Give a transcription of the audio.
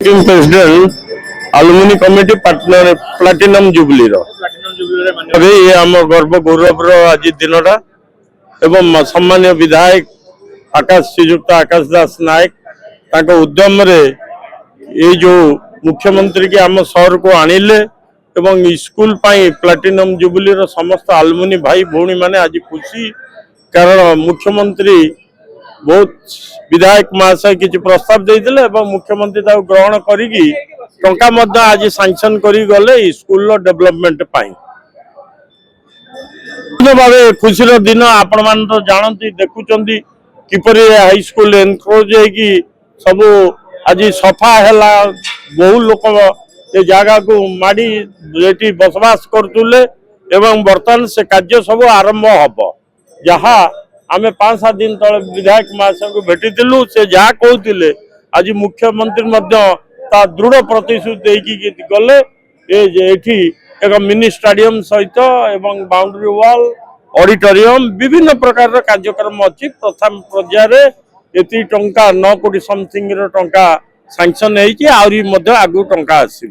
President alumni committee partner platinum jubilee ये आम गर्व गौरव आज दिनटा एवं सम्मान्य विधायक आकाश श्रीजुक्त आकाश दास नायक उद्यम ये जो मुख्यमंत्री की आम शहर को आणिले एवं स्कूल प्लाटिनम जुबली समस्त अलुमिनी भाई भौणी माने आज खुशी कारण मुख्यमंत्री बहुत विधायक महाशय किसी प्रस्ताव देते मुख्यमंत्री ग्रहण करी टंका आज सांक्शन करी गले स्कूल डेवलपमेंट भाव खुशी दिन आपण मान तो जानती देखुं किपर हाई स्कूल एनक्रोज सब आज सफा है बहु लोक ये जगह को माड़ी ये बसवास करुले बर्तमान से कार्य सब आरंभ हम जहाँ आमे 5-7 दिन तले विधायक महाशय को भेटी से जहाँ कहते आज मुख्यमंत्री दृढ़ प्रतिश्रुति गले ये एक मिनी स्टेडियम सहित बाउंड्री वॉल ऑडिटोरियम विभिन्न प्रकार कार्यक्रम अच्छी प्रथम पर्यायर ये टंका 9 कोटी समथिंग टंका सांक्शन आगु टंका आसो।